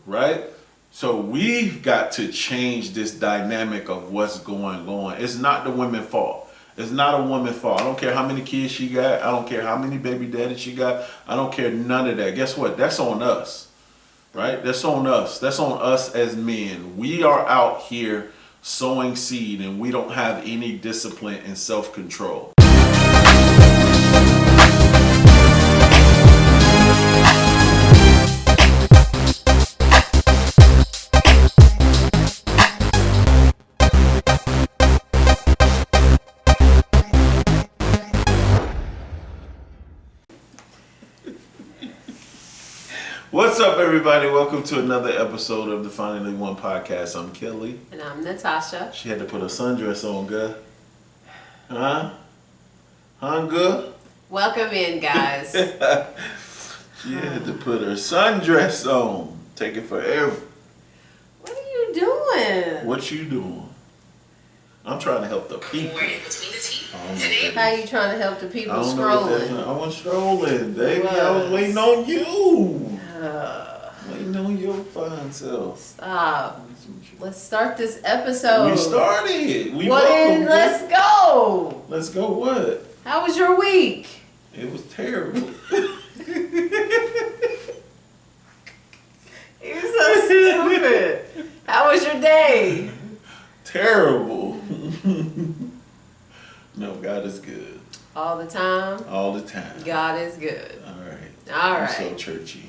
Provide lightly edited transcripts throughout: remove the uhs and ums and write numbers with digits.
right? So we've got to change this dynamic of what's going on. It's not the women's fault. It's not a woman's fault. I don't care how many kids she got. I don't care how many baby daddies she got. I don't care none of that. Guess what? That's on us, right? That's on us. That's on us as men. We are out here sowing seed and we don't have any discipline and self-control. What's up, everybody? Welcome to another episode of the Finally One podcast. I'm Kelly. And I'm Natasha. She had to put a sundress on, girl. Huh, girl? Welcome in, guys. She had to put her sundress on. Take it forever. What are you doing? What you doing? I'm trying to help the people. How you trying to help the people scrolling? I was strolling, baby. I was waiting on you. Waiting on your fine self. Stop. Let's start this episode. We started. Let's go. Let's go what? How was your week? It was terrible. You're so stupid. How was your day? Terrible. No, God is good. All the time? All the time. God is good. All right. All right. So churchy.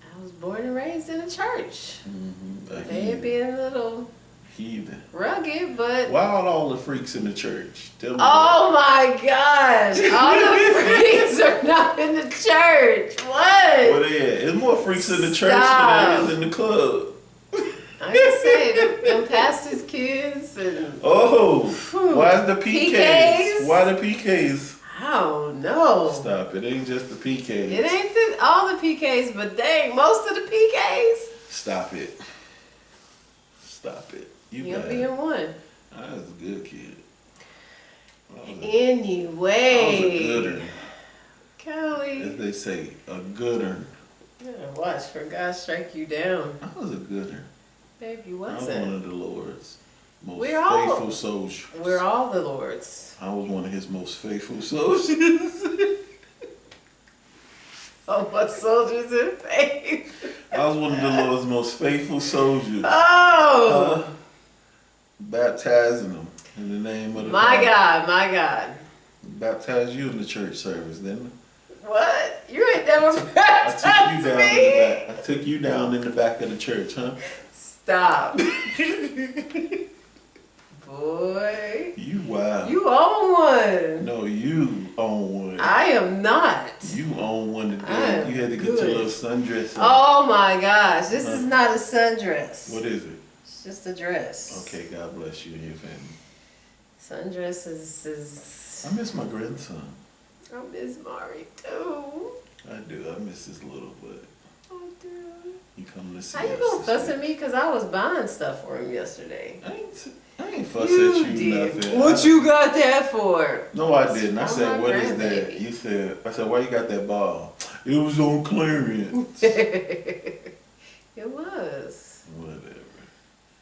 I was born and raised in a church. Mm-hmm. They being a little heathen. Rugged, but... Why are all the freaks in the church? Tell me oh my gosh. All the freaks are not in the church. What? Well, yeah. There's more freaks in the church than there is in the club. I can say them pastors' kids and... Oh, why's the PKs? Why the PKs? I don't know. Stop, it ain't just the PKs. It ain't all the PKs, but dang, most of the PKs. Stop it. Stop it. You'll be in one. I was a good kid. Anyway. I was a gooder. Kelly. As they say, a gooder. You better watch for God strike you down. I was a gooder. Babe, you I was wasn't. one of the Lord's most faithful soldiers. We're all the Lord's. I was one of his most faithful soldiers. Oh, what soldiers in faith? I was one of the Lord's most faithful soldiers. Oh! Baptizing them in the name of the My Father. God, my God. Baptized you in the church service, didn't I? What? You ain't never baptized me? I took you down in the back of the church, huh? Stop. Boy. You wild. You own one. No, you own one. I am not. You own one today. You had to get your little sundress on. Oh my gosh. This is not a sundress. What is it? It's just a dress. Okay, God bless you and your family. Sundress is... I miss my grandson. I miss Mari too. I do. I miss his little butt. I do. You come to see How you us gonna this fuss at me? Because I was buying stuff for him yesterday. I ain't fuss at you did. nothing. What you got that for? No, I didn't. I said, what is that? grandbaby. You said, I said, why you got that ball? It was on clearance. It was. Whatever.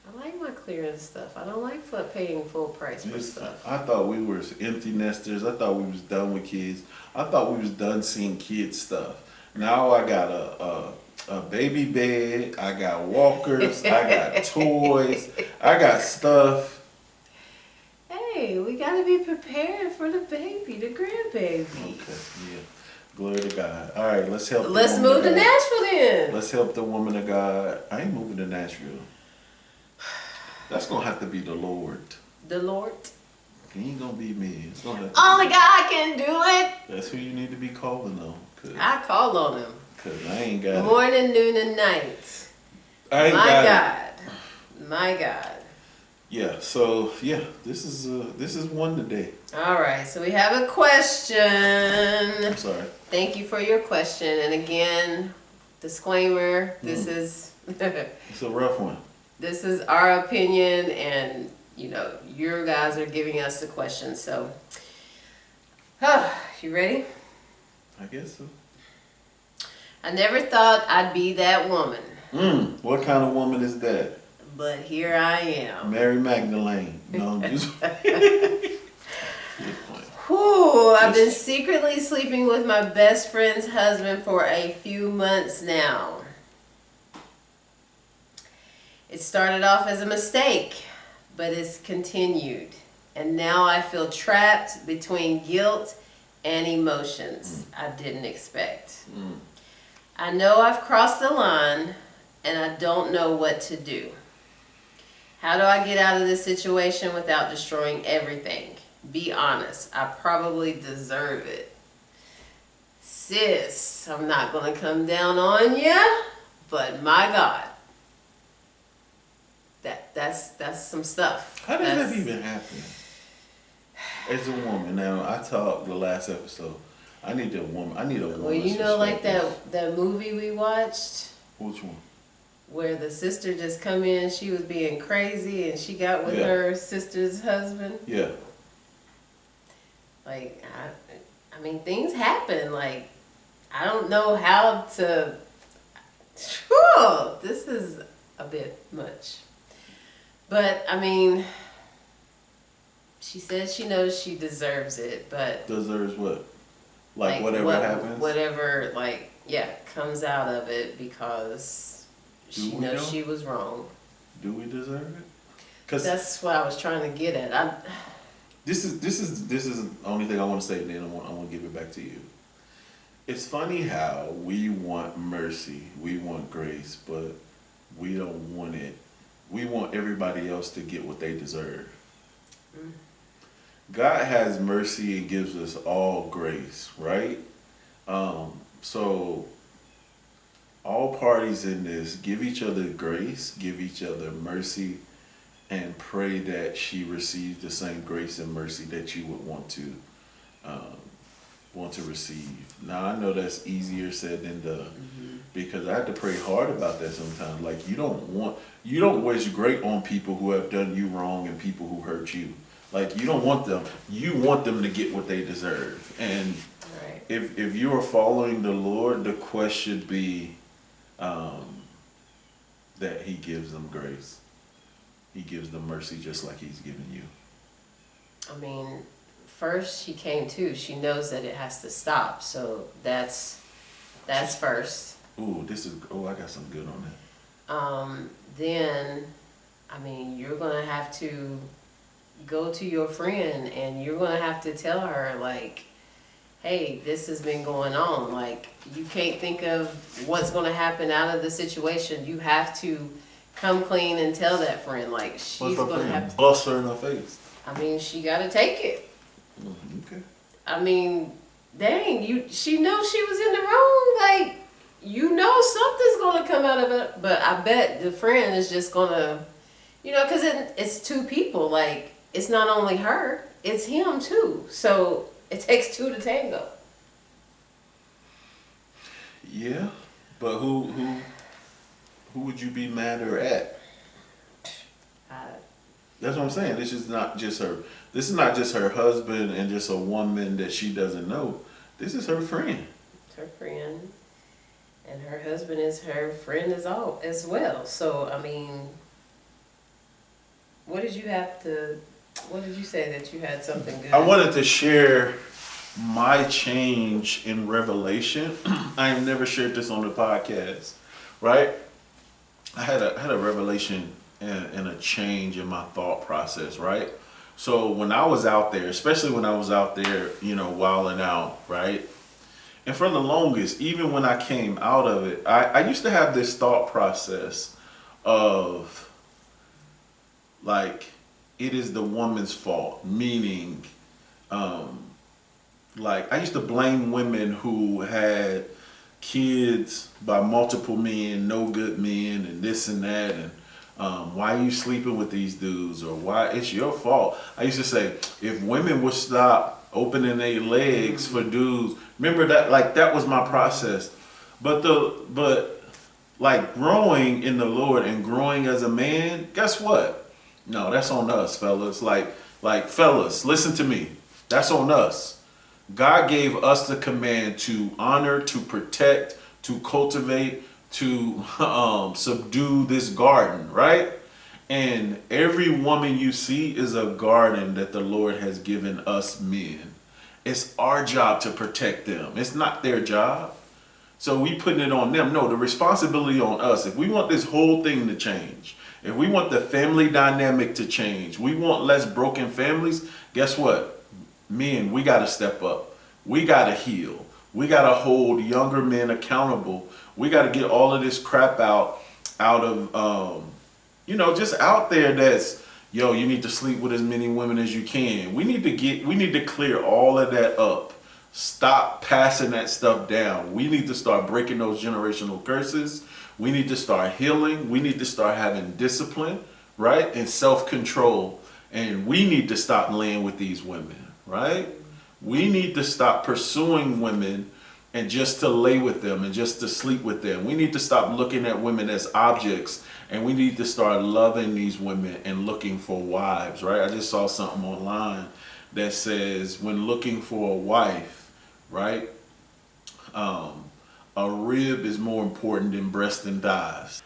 I like my clearance stuff. I don't like paying full price for stuff. I thought we were empty nesters. I thought we was done with kids. I thought we was done seeing kids stuff. Now I got a baby bed. I got walkers. I got toys. I got stuff. Hey, we gotta be prepared for the baby, the grandbaby. Okay, yeah. Glory to God. All right, let's help. Let's move to Nashville then. Let's help the woman of God. I ain't moving to Nashville. That's gonna have to be the Lord. The Lord. It ain't gonna be me. It's gonna have to Only be God can do it. That's who you need to be calling on. I call on him. Cause I ain't got morning, noon, and night. I ain't my got God. It. My God. Yeah, so yeah, this is one today. All right, so we have a question. I'm sorry. Thank you for your question. And again, disclaimer, this is it's a rough one. This is our opinion, and you know, you guys are giving us the question. So, you ready? I guess so. I never thought I'd be that woman. What kind of woman is that? But here I am. Mary Magdalene. No, just. Whew, I've been secretly sleeping with my best friend's husband for a few months now. It started off as a mistake, but it's continued. And now I feel trapped between guilt and emotions I didn't expect. I know I've crossed the line and I don't know what to do. How do I get out of this situation without destroying everything? Be honest, I probably deserve it. Sis, I'm not going to come down on ya, but my God. That's some stuff. How does that even happen? As a woman, now I talked the last episode. I need a woman. Well, you know, like that movie we watched. Which one? Where the sister just come in, she was being crazy, and she got with her sister's husband. Yeah. Like, I mean, things happen. Like, I don't know how to. Whew, this is a bit much. But I mean, she says she knows she deserves it, but deserves what? Like whatever happens. Whatever, like, comes out of it because she knows she was wrong. Do we deserve it? Cause that's what I was trying to get at. This is the only thing I want to say, and then I want to give it back to you. It's funny how we want mercy, we want grace, but we don't want it. We want everybody else to get what they deserve. God has mercy and gives us all grace, right? So all parties in this give each other grace, give each other mercy, and pray that she receives the same grace and mercy that you would want to receive. Now I know that's easier said than done, because I have to pray hard about that sometimes. Like you don't wish great on people who have done you wrong and people who hurt you. Like you don't want them. You want them to get what they deserve. And if you are following the Lord, the quest should be that He gives them grace. He gives them mercy just like He's given you. I mean, first she came to. She knows that it has to stop. So that's first. Ooh, I got something good on that. Then, I mean, you're gonna have to go to your friend and you're gonna have to tell her, like, hey, this has been going on. Like, you can't think of what's gonna happen out of the situation. You have to come clean and tell that friend, like, she's gonna have to bust her in her face. I mean, she gotta take it. Okay. I mean, dang, she knows she was in the wrong. Like, you know something's gonna come out of it. But I bet the friend is just gonna, because it's two people. Like, it's not only her, it's him too. So it takes two to tango. Yeah, but who would you be madder at? That's what I'm saying. This is not just her. This is not just her husband and just a woman that she doesn't know. This is her friend. It's her friend, and her husband is her friend as well. So I mean, what did you say that you had something good? I wanted to share my change in revelation. I have never shared this on the podcast, right? I had a revelation and a change in my thought process, right? So when I was out there, especially when I was out there, wilding out, right? And for the longest, even when I came out of it, I used to have this thought process of, like, it is the woman's fault, meaning, like, I used to blame women who had kids by multiple men, no good men, and this and that, and why are you sleeping with these dudes, or why it's your fault. I used to say, if women would stop opening their legs for dudes, remember that, like, that was my process. But like, growing in the Lord and growing as a man, guess what? No, that's on us, fellas. Like fellas, listen to me. That's on us. God gave us the command to honor, to protect, to cultivate, to subdue this garden, right? And every woman you see is a garden that the Lord has given us men. It's our job to protect them. It's not their job. So we putting it on them. No, the responsibility on us. If we want this whole thing to change, if we want the family dynamic to change, we want less broken families, guess what? Men, we got to step up. We got to heal. We got to hold younger men accountable. We got to get all of this crap out of, just out there that's, yo, you need to sleep with as many women as you can. We need to clear all of that up. Stop passing that stuff down. We need to start breaking those generational curses. We need to start healing. We need to start having discipline, right? And self-control. And we need to stop laying with these women, right? We need to stop pursuing women and just to lay with them and just to sleep with them. We need to stop looking at women as objects, and we need to start loving these women and looking for wives, right? I just saw something online that says when looking for a wife, right, a rib is more important than breast and thighs.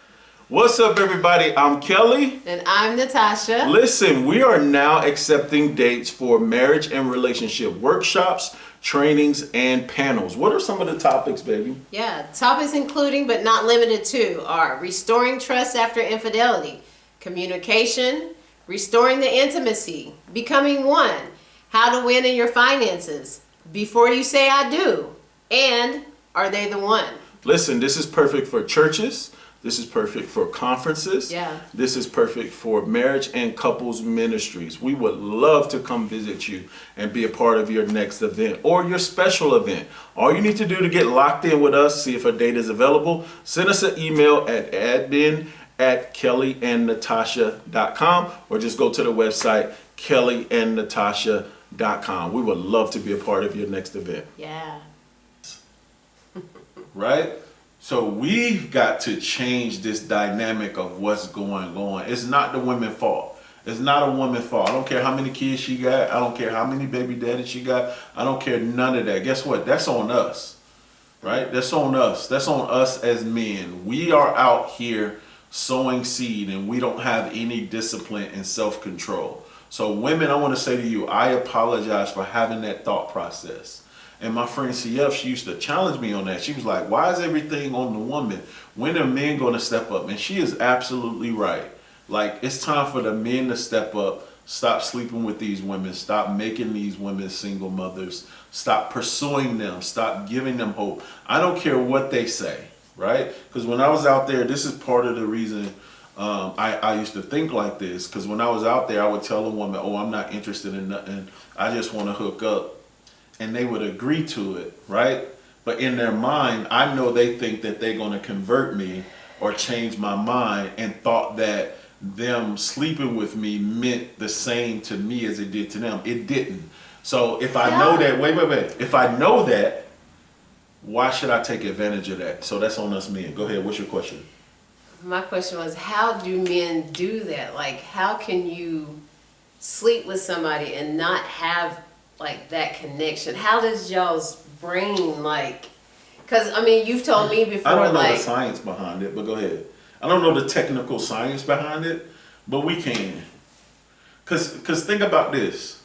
What's up, everybody? I'm Kelly. And I'm Natasha. Listen, we are now accepting dates for marriage and relationship workshops, trainings, and panels. What are some of the topics, baby? Yeah, topics including but not limited to are restoring trust after infidelity, communication, restoring the intimacy, becoming one, how to win in your finances, before you say I do, and are they the one? Listen, this is perfect for churches. This is perfect for conferences. Yeah. This is perfect for marriage and couples ministries. We would love to come visit you and be a part of your next event or your special event. All you need to do to get locked in with us, see if a date is available, send us an email at admin@kellyandnatasha.com or just go to the website kellyandnatasha.com. We would love to be a part of your next event. Yeah. Right? So we've got to change this dynamic of what's going on. It's not the women's fault. It's not a woman's fault. I don't care how many kids she got. I don't care how many baby daddies she got. I don't care none of that. Guess what? That's on us, right? That's on us. That's on us as men. We are out here sowing seed and we don't have any discipline and self-control. So women, I want to say to you, I apologize for having that thought process. And my friend CF, she used to challenge me on that. She was like, why is everything on the woman? When are men going to step up? And she is absolutely right. Like, it's time for the men to step up, stop sleeping with these women, stop making these women single mothers, stop pursuing them, stop giving them hope. I don't care what they say, right? Because when I was out there, this is part of the reason I used to think like this. Because when I was out there, I would tell a woman, oh, I'm not interested in nothing. I just want to hook up. And they would agree to it, right? But in their mind, I know they think that they're going to convert me or change my mind and thought that them sleeping with me meant the same to me as it did to them. It didn't. So if I know that, wait. If I know that, why should I take advantage of that? So that's on us men. Go ahead. What's your question? My question was, how do men do that? Like, how can you sleep with somebody and not have like that connection? How does y'all's brain because I mean, you've told me before, I don't know the science behind it, but go ahead. I don't know the technical science behind it, but we can. Cause think about this.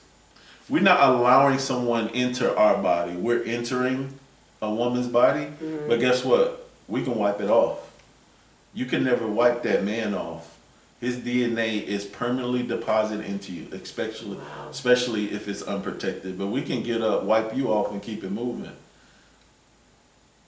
We're not allowing someone enter our body. We're entering a woman's body, but guess what? We can wipe it off. You can never wipe that man off. His DNA is permanently deposited into you, especially if it's unprotected. But we can get up, wipe you off, and keep it moving.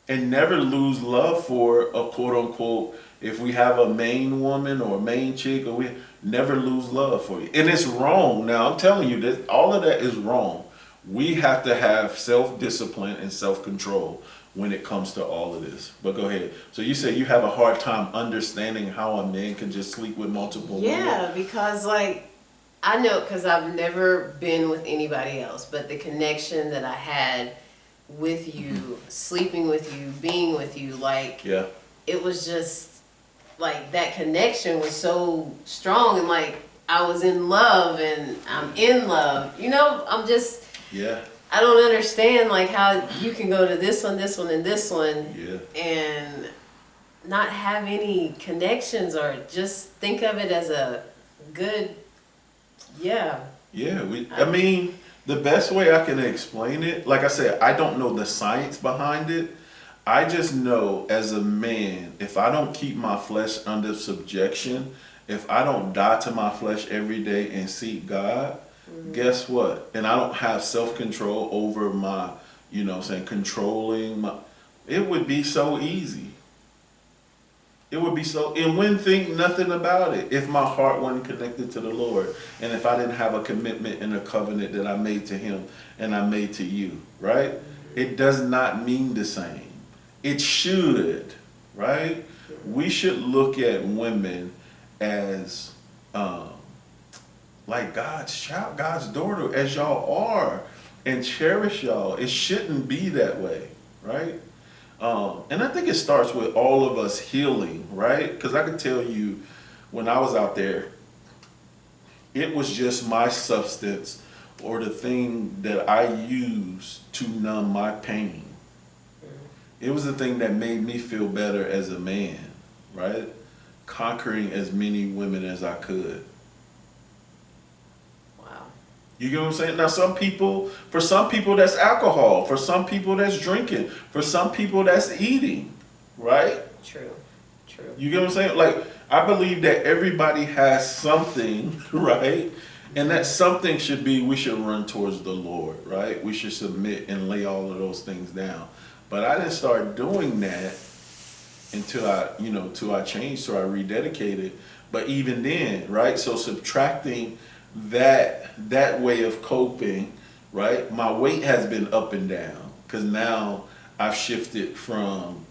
And never lose love for a quote unquote, if we have a main woman or a main chick, or we never lose love for you. And it's wrong. Now, I'm telling you that all of that is wrong. We have to have self-discipline and self-control when it comes to all of this. But go ahead. So you say you have a hard time understanding how a man can just sleep with multiple women? Yeah, because I know, because I've never been with anybody else, but the connection that I had with you, sleeping with you, being with you, it was just that connection was so strong, and I was in love and I'm in love. I'm just, I don't understand how you can go to this one, and this one, and not have any connections or just think of it as a good, yeah. Yeah, I mean, the best way I can explain it, like I said, I don't know the science behind it. I just know as a man, if I don't keep my flesh under subjection, if I don't die to my flesh every day and seek God, guess what? And I don't have self-control over my, controlling my, it would be so easy. It would be so, and wouldn't think nothing about it if my heart wasn't connected to the Lord, and if I didn't have a commitment and a covenant that I made to Him and I made to you, right? It does not mean the same. It should, right? We should look at women as like God's child, God's daughter, as y'all are, and cherish y'all. It shouldn't be that way, right? And I think it starts with all of us healing, right? Because I could tell you, when I was out there, it was just my substance or the thing that I used to numb my pain. It was the thing that made me feel better as a man, right? Conquering as many women as I could. Wow. You get what I'm saying? Now, for some people that's alcohol, for some people that's drinking, for some people that's eating, right? True. You get what I'm saying? Like, I believe that everybody has something, right? And that something should be, we should run towards the Lord, right? We should submit and lay all of those things down. But I didn't start doing that until I changed, so I rededicated. But even then, right? So subtracting that way of coping, right? My weight has been up and down because now I've shifted from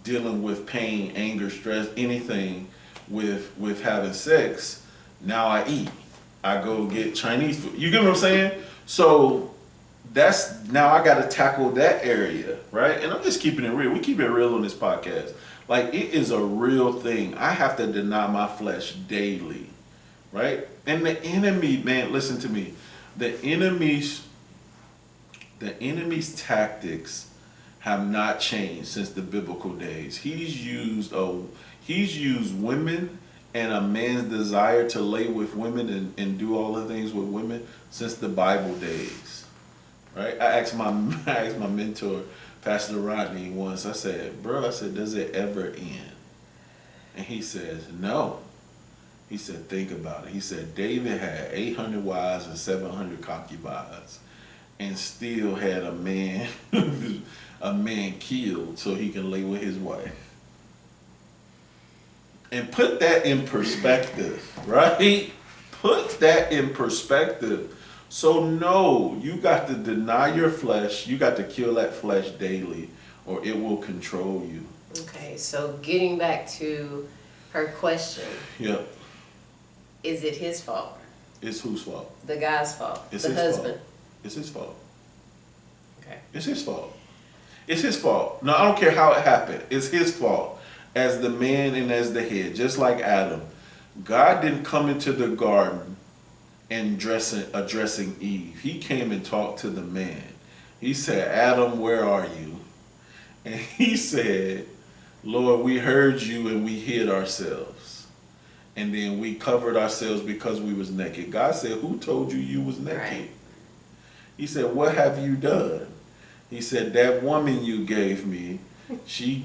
dealing with pain, anger, stress, anything with having sex. Now I eat. I go get Chinese food. You get what I'm saying? So now I got to tackle that area, right? And I'm just keeping it real. We keep it real on this podcast. Like, it is a real thing. I have to deny my flesh daily, right? And the enemy, man, listen to me. The enemy's tactics have not changed since the biblical days. He's used women and a man's desire to lay with women and do all the things with women since the Bible days. Right? I asked my mentor, Pastor Rodney, once, I said, does it ever end? And he says, no. He said, think about it. He said, David had 800 wives and 700 concubines and still had a man killed so he can lay with his wife. And put that in perspective, right? Put that in perspective. So no, you got to deny your flesh. You got to kill that flesh daily or it will control you. Okay, so getting back to her question. Yep. Is it his fault? It's whose fault? The guy's fault. It's the his husband. Fault. It's his fault. Okay. It's his fault. It's his fault. No, I don't care how it happened. It's his fault as the man and as the head, just like Adam. God didn't come into the garden and addressing Eve. He came and talked to the man. He said, Adam, where are you? And he said, Lord, we heard you and we hid ourselves. And then we covered ourselves because we was naked. God said, who told you was naked? Right. He said, what have you done? He said, that woman you gave me, she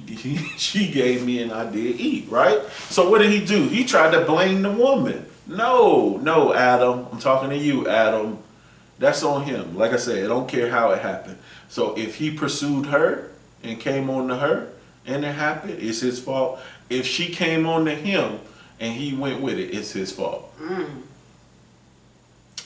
gave me and I did eat, right? So what did he do? He tried to blame the woman. No, Adam. I'm talking to you, Adam. That's on him. Like I said, I don't care how it happened. So if he pursued her and came on to her and it happened, it's his fault. If she came on to him and he went with it, it's his fault.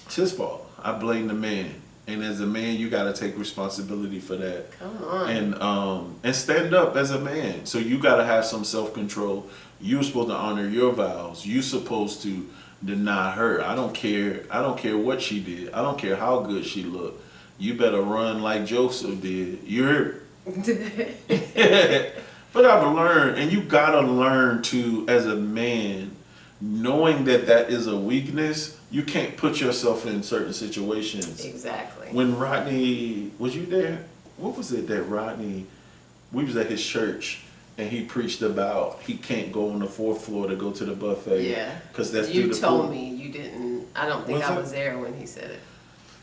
It's his fault. I blame the man. And as a man, you got to take responsibility for that. Come on. And stand up as a man. So you got to have some self-control. You're supposed to honor your vows. You're supposed to deny her. I don't care what she did. I don't care how good she looked. You better run like Joseph did. You heard? But I've learned, and you got to learn to, as a man, knowing that is a weakness, you can't put yourself in certain situations. Exactly. When Rodney, was you there? What was it that Rodney, we was at his church, and he preached about he can't go on the 4th floor to go to the buffet. Yeah. Because that's You through the told pool. me you didn't. I don't think Was I it? was there when he said it.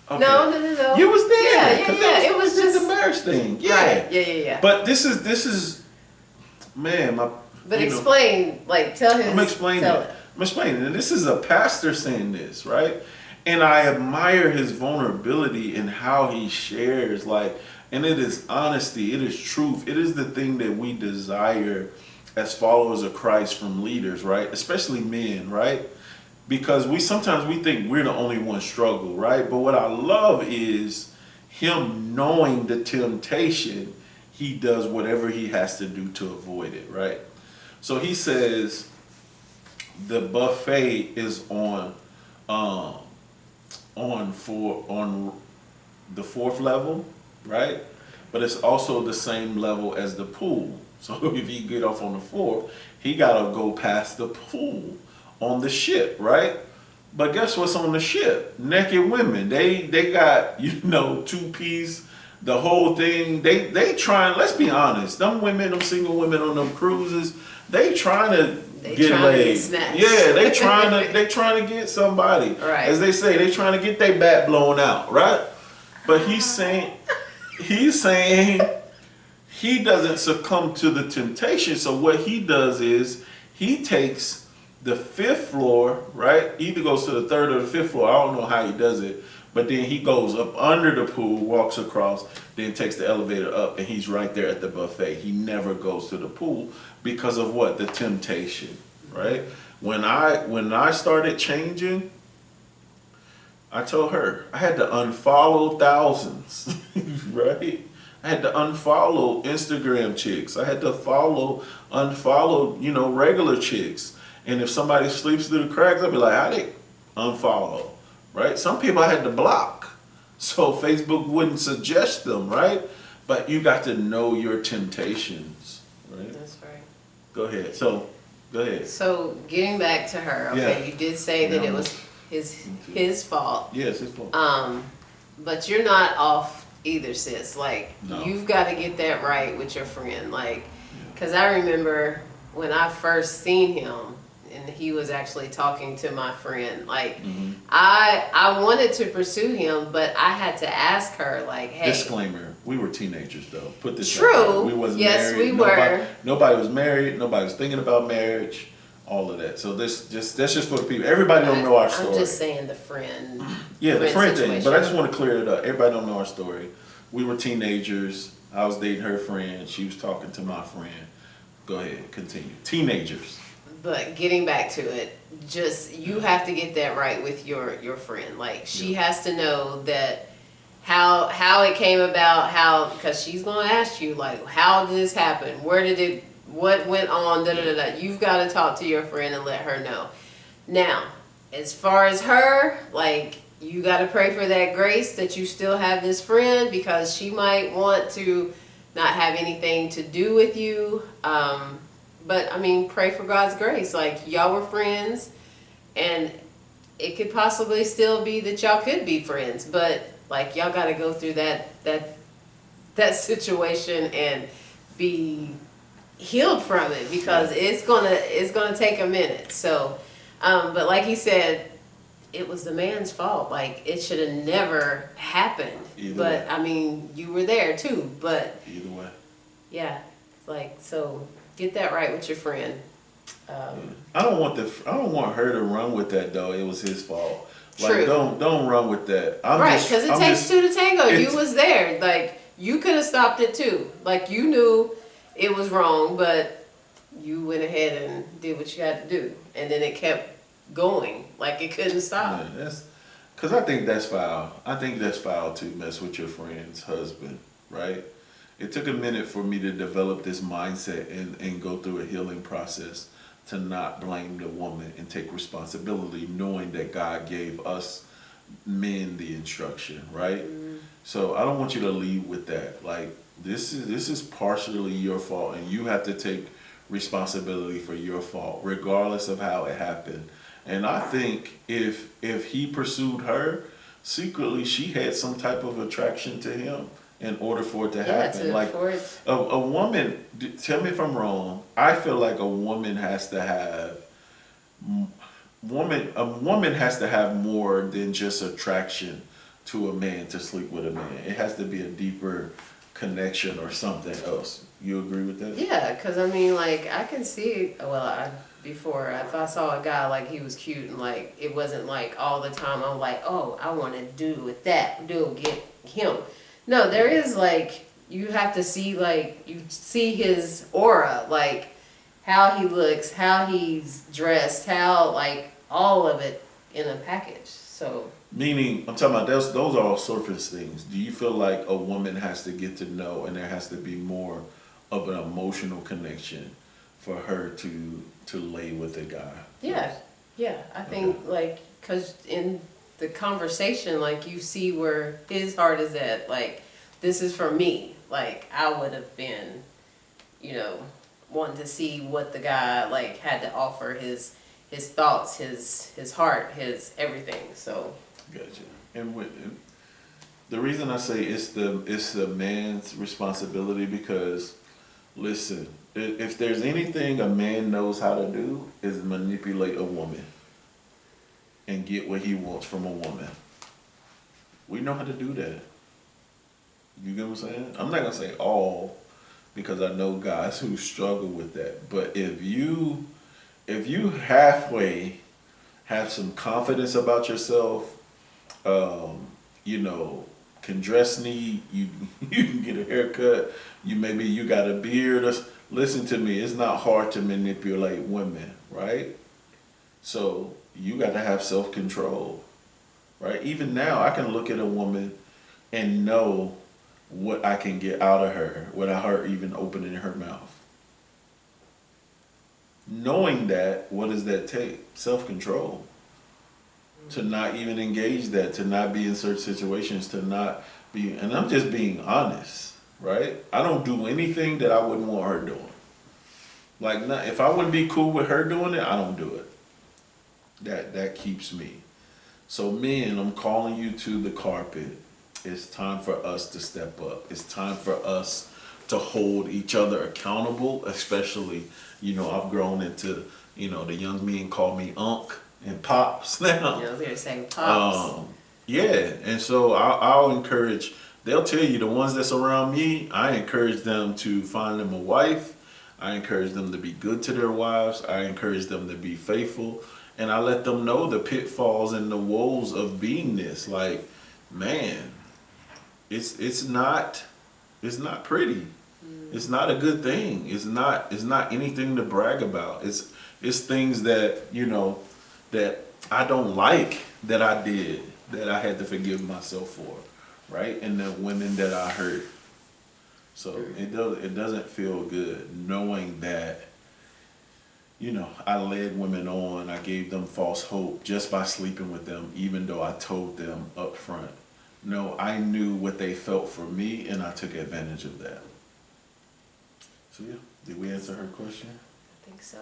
Okay. No. You was there. Yeah. It was just the marriage thing. Yeah. Right. Yeah. But this is, man, But explain, like, tell him. I'm explaining it. And this is a pastor saying this, right? And I admire his vulnerability and how he shares, like, and it is honesty, it is truth, it is the thing that we desire as followers of Christ from leaders, right? Especially men, right? Because we sometimes think we're the only one struggle, right? But what I love is him knowing the temptation, he does whatever he has to do to avoid it, right? So he says the buffet is on the 4th level, right? But it's also the same level as the pool. So if he get off on the 4th, he gotta go past the pool on the ship, right? But guess what's on the ship? Naked women. They got, 2-piece, the whole thing. They trying, let's be honest, them women, them single women on them cruises, they trying to get laid. Yeah, they trying to get somebody. Right. As they say, they trying to get their back blown out, right? But he's saying he doesn't succumb to the temptation. So what he does is he takes the 5th floor, right? Either goes to the 3rd or the 5th floor. I don't know how he does it. But then he goes up under the pool, walks across, then takes the elevator up, and he's right there at the buffet. He never goes to the pool because of what? The temptation, right? When I started changing, I told her I had to unfollow thousands, right? I had to unfollow Instagram chicks. I had to unfollow, regular chicks. And if somebody sleeps through the cracks, I'd be like, how they unfollow, right? Some people I had to block, so Facebook wouldn't suggest them, right? But you got to know your temptations, right? That's right. Go ahead. So getting back to her, okay, Yeah. you did say that it was his fault. Yes, it's fault. But you're not off either, sis. Like, No. you've got to get that right with your friend. Like, because I remember when I first seen him, and he was actually talking to my friend. Like, I wanted to pursue him, but I had to ask her, like, hey. Disclaimer: we were teenagers, though. Put this. True. Out there. We wasn't Yes, married. we were. Nobody was married. Nobody was thinking about marriage. All of that. So that's just for the people. Everybody don't know our story. I'm just saying the friend. Yeah, the friend thing. situation. But I just want to clear it up. Everybody don't know our story. We were teenagers. I was dating her friend. She was talking to my friend. Go ahead, continue. Teenagers. But getting back to it, just you have to get that right with your friend. Like, she has to know that how it came about, because she's gonna ask you, like, how did this happen? What went on? You've got to talk to your friend and let her know. Now, as far as her, like, you got to pray for that grace that you still have this friend, because she might want to not have anything to do with you. But I mean, pray for God's grace. Like, y'all were friends, and it could possibly still be that y'all could be friends, but like, y'all got to go through that situation and be healed from it, because it's gonna take a minute. So, but like he said, it was the man's fault. Like, it should have never happened. Either but way. I mean, you were there too. But Either way. yeah, like, so get that right with your friend. I don't want her to run with that, though. It was his fault. Like, True. don't run with that. Right, because it takes two to tango. You was there. Like, you could have stopped it too. Like, you knew it was wrong, but you went ahead and did what you had to do, and then it kept going. Like, it couldn't stop. Yeah, because I think that's foul. I think that's foul to mess with your friend's husband, right? It took a minute for me to develop this mindset and go through a healing process to not blame the woman and take responsibility, knowing that God gave us men the instruction, right? So I don't want you to lead with that. Like, this is partially your fault, and you have to take responsibility for your fault, regardless of how it happened. And I think if he pursued her, secretly she had some type of attraction to him. in order for it to Yeah, happen. Like for it. a woman, tell me if I'm wrong. I feel like a woman has to have a woman has to have more than just attraction to a man to sleep with a man. It has to be a deeper connection or something else. You agree with that? Yeah, because I mean, like, I can see, well, before, if I saw a guy, like, he was cute and, like, it wasn't, like, all the time I'm like, oh, I want to do with that, get him. No, there is, like, you have to see, like, you see his aura, like, how he looks, how he's dressed, how, like, all of it in a package, so. Meaning, I'm talking about those are all surface things. Do you feel like a woman has to get to know and there has to be more of an emotional connection for her to lay with a guy? Yeah, yeah. I think like because in the conversation, like you see where his heart is at. Like this is for me. Like I would have been, wanting to see what the guy like had to offer. His thoughts, his heart, his everything. So. Gotcha. And the reason I say it's the man's responsibility because, listen, if there's anything a man knows how to do is manipulate a woman and get what he wants from a woman. We know how to do that. You get what I'm saying? I'm not gonna say all because I know guys who struggle with that. But if you halfway have some confidence about yourself, can dress neat, you can get a haircut, you got a beard. Listen to me, it's not hard to manipulate women, right? So you got to have self-control, right? Even now, I can look at a woman and know what I can get out of her without her even opening her mouth. Knowing that, what does that take? Self-control. To not even engage that, to not be in certain situations, to not be, and I'm just being honest, right? I don't do anything that I wouldn't want her doing. Like, if I wouldn't be cool with her doing it, I don't do it. That keeps me. So men, I'm calling you to the carpet. It's time for us to step up. It's time for us to hold each other accountable, especially, I've grown into, the young men call me Unc and Pops now. Yeah, I was gonna say Pops. Yeah, and so I'll encourage, they'll tell you the ones that's around me, I encourage them to find them a wife. I encourage them to be good to their wives. I encourage them to be faithful. And I let them know the pitfalls and the woes of being this. Like, man, it's not pretty. It's not a good thing. It's not anything to brag about. It's things that, that I don't like that I did, that I had to forgive myself for, right? And the women that I hurt. So it doesn't feel good knowing that, I led women on, I gave them false hope just by sleeping with them, even though I told them up front. No, I knew what they felt for me and I took advantage of that. So yeah, did we answer her question? I think so.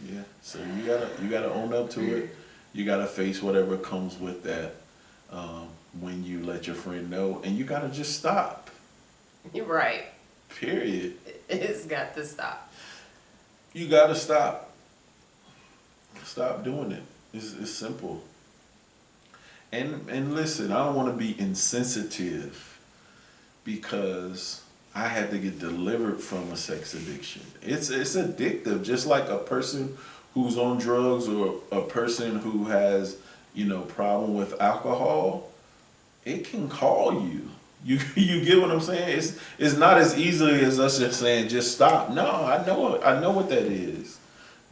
Yeah, so you gotta own up to it. You gotta face whatever comes with that when you let your friend know, and you gotta just stop. You're right. Period. It's got to stop. You gotta stop. Stop doing it. It's simple. And listen, I don't want to be insensitive because I had to get delivered from a sex addiction. It's addictive, just like a person who's on drugs or a person who has, problem with alcohol. It can call you. You get what I'm saying? It's not as easily as us just saying just stop. No, I know what that is.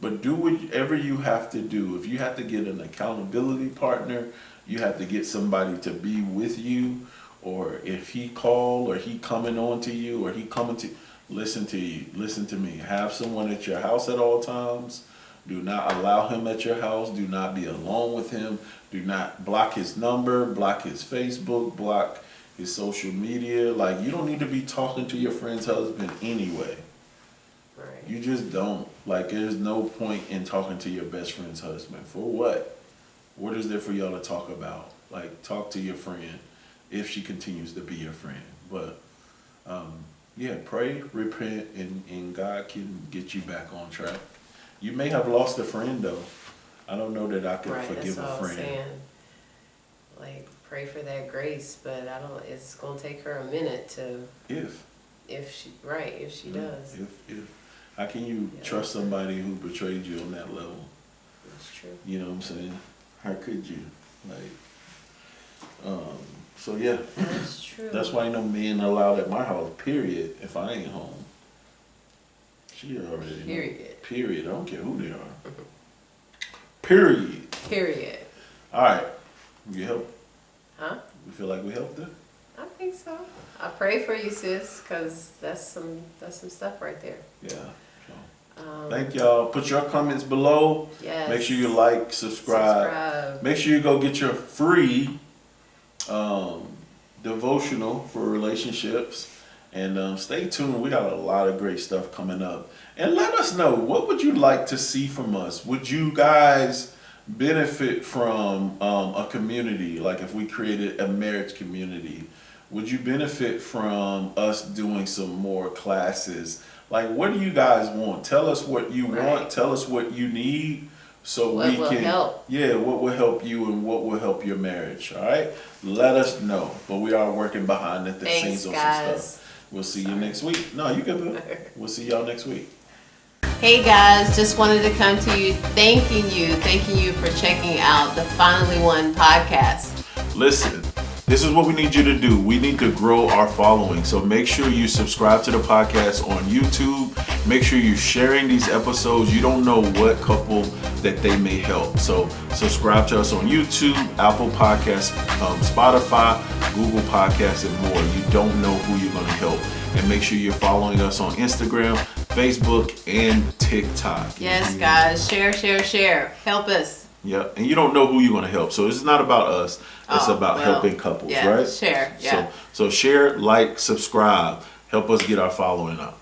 But do whatever you have to do. If you have to get an accountability partner, you have to get somebody to be with you. Or if he call or he coming on to you or he coming to listen to you, listen to me. Have someone at your house at all times. Do not allow him at your house. Do not be alone with him. Do not block his number, block his Facebook, block his social media. Like, you don't need to be talking to your friend's husband anyway. Right. You just don't. Like, there's no point in talking to your best friend's husband. For what? What is there for y'all to talk about? Like, talk to your friend. if she continues to be your friend. But yeah, pray, repent, and God can get you back on track. You may have lost a friend though. I don't know that I could forgive that's a all I was friend. saying. Like, pray for that grace, but it's gonna take her a minute to, if she does. If how can you trust somebody who betrayed you on that level? That's true. You know what I'm saying? How could you? Like, so yeah. That's true. That's why ain't no men allowed at my house, period, if I ain't home. She already know. Period. I don't care who they are. Period. Alright. You help? Huh? You feel like we helped her? I think so. I pray for you, sis, because that's some stuff right there. Yeah. Thank y'all. Put your comments below. Yes. Make sure you like, subscribe. Make sure you go get your free devotional for relationships. And stay tuned. We got a lot of great stuff coming up. And let us know, what would you like to see from us? Would you guys benefit from a community? Like if we created a marriage community, would you benefit from us doing some more classes? Like, what do you guys want? Tell us what you want. Tell us what you need, so we can help. Yeah, what will help you and what will help your marriage. All right, let us know. But we are working behind the scenes on some stuff. We'll see you next week. No, you can. We'll see y'all next week. Hey guys, just wanted to come to you thanking you for checking out the Finally One podcast. Listen. This is what we need you to do. We need to grow our following. So make sure you subscribe to the podcast on YouTube. Make sure you're sharing these episodes. You don't know what couple that they may help. So subscribe to us on YouTube, Apple Podcasts, Spotify, Google Podcasts, and more. You don't know who you're going to help. And make sure you're following us on Instagram, Facebook, and TikTok. Yes, guys. Share. Help us. Yeah, and you don't know who you're going to help. So it's not about us. It's about helping couples, right? Share. Yeah. So share, like, subscribe. Help us get our following up.